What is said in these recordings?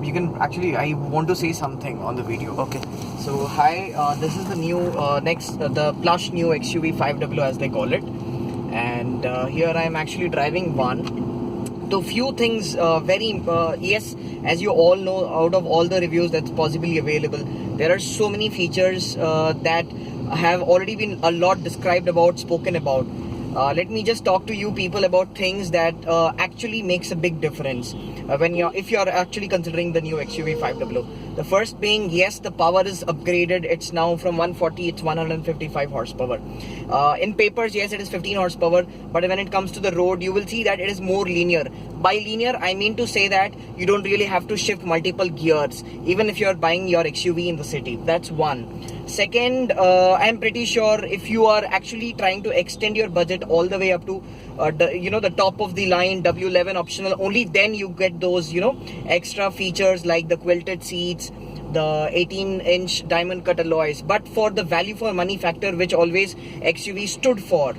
you can actually, I want to say something on the video. Okay. So hi, this is the new the plush new XUV 500 as they call it, and here I am actually driving one. So few things yes, as you all know, out of all the reviews that's possibly available, there are so many features that have already been a lot described about, spoken about. Let me just talk to you people about things that actually makes a big difference if you're actually considering the new XUV 500. The first being, yes, the power is upgraded. It's now from 140, it's 155 horsepower. In papers, yes, it is 15 horsepower, but when it comes to the road, you will see that it is more linear. By linear, I mean to say that you don't really have to shift multiple gears, even if you're buying your XUV in the city. That's one. Second, I'm pretty sure if you are actually trying to extend your budget all the way up to the top of the line W11 optional, only then you get those extra features like the quilted seats, the 18-inch diamond cut alloys. But for the value for money factor, which always XUV stood for,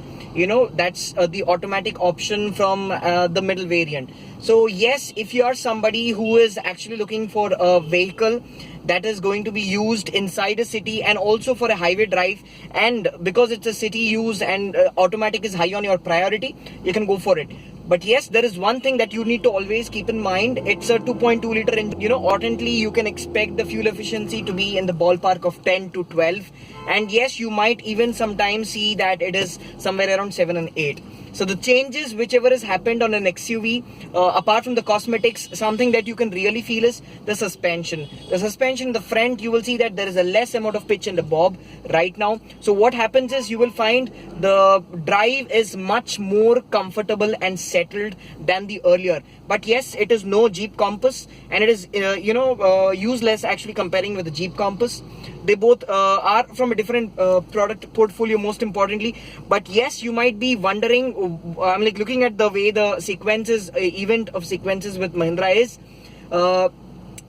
that's the automatic option from the middle variant. So yes, if you are somebody who is actually looking for a vehicle that is going to be used inside a city and also for a highway drive, and because it's a city use and automatic is high on your priority, you can go for it. But yes, there is one thing that you need to always keep in mind. It's a 2.2 liter engine. Ordinarily you can expect the fuel efficiency to be in the ballpark of 10 to 12, and yes, you might even sometimes see that it is somewhere around 7 and 8. So the changes whichever has happened on an XUV, apart from the cosmetics, something that you can really feel is the suspension. The suspension in the front, you will see that there is a less amount of pitch in the bob right now. So what happens is you will find the drive is much more comfortable and settled than the earlier. But yes, it is no Jeep Compass, and it is useless actually comparing with the Jeep Compass. They both are from a different product portfolio, most importantly. But yes, you might be wondering, I'm like looking at the way the sequences, event of sequences with Mahindra is,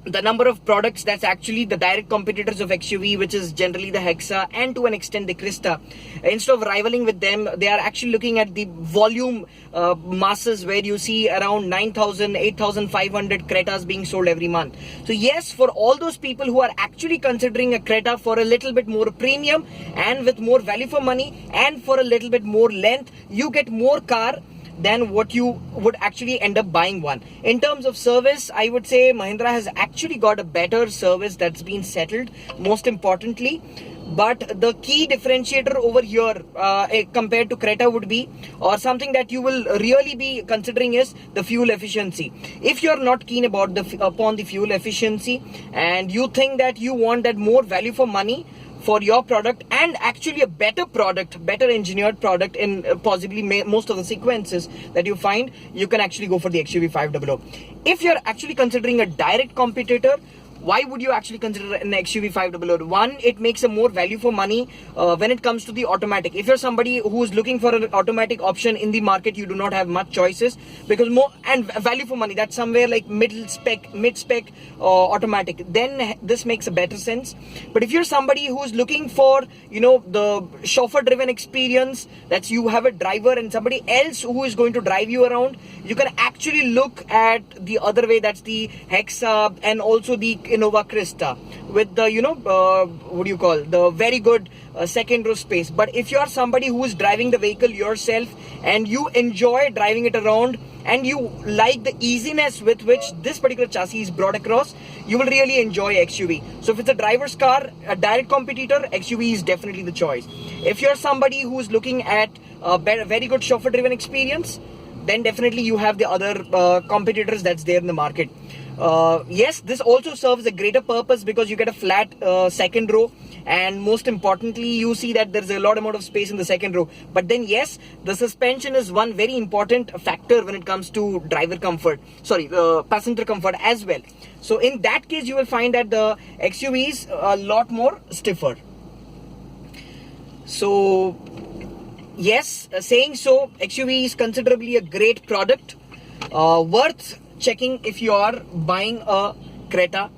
the number of products that's actually the direct competitors of XUV, which is generally the Hexa and to an extent the Crista. Instead of rivaling with them, they are actually looking at the volume masses, where you see around 9,000, 8,500 Cretas being sold every month. So yes, for all those people who are actually considering a Creta for a little bit more premium and with more value for money and for a little bit more length, you get more car than what you would actually end up buying one. In terms of service, I would say Mahindra has actually got a better service that's been settled, most importantly. But the key differentiator over here compared to Creta would be, or something that you will really be considering, is the fuel efficiency. If you're not keen about upon the fuel efficiency and you think that you want that more value for money for your product, and actually a better product, better engineered product in possibly most of the sequences that you find, you can actually go for the XUV 500. If you're actually considering a direct competitor, why would you actually consider an XUV 500? One, it makes a more value for money when it comes to the automatic. If you're somebody who is looking for an automatic option in the market, you do not have much choices, because more and value for money, that's somewhere like mid spec automatic, then this makes a better sense. But if you're somebody who is looking for the chauffeur driven experience, that's you have a driver and somebody else who is going to drive you around, you can actually look at the other way, that's the Hexa and also the Innova Crista with the the very good second row space. But if you are somebody who is driving the vehicle yourself and you enjoy driving it around and you like the easiness with which this particular chassis is brought across, you will really enjoy XUV. So if it's a driver's car, a direct competitor, XUV is definitely the choice. If you're somebody who is looking at a very good chauffeur driven experience, then definitely you have the other competitors that's there in the market. Yes, this also serves a greater purpose because you get a flat second row, and most importantly, you see that there's a lot amount of space in the second row. But then yes, the suspension is one very important factor when it comes to driver comfort, passenger comfort as well. So in that case, you will find that the XUV is a lot more stiffer. So yes, saying so, XUV is considerably a great product, worth checking if you are buying a Creta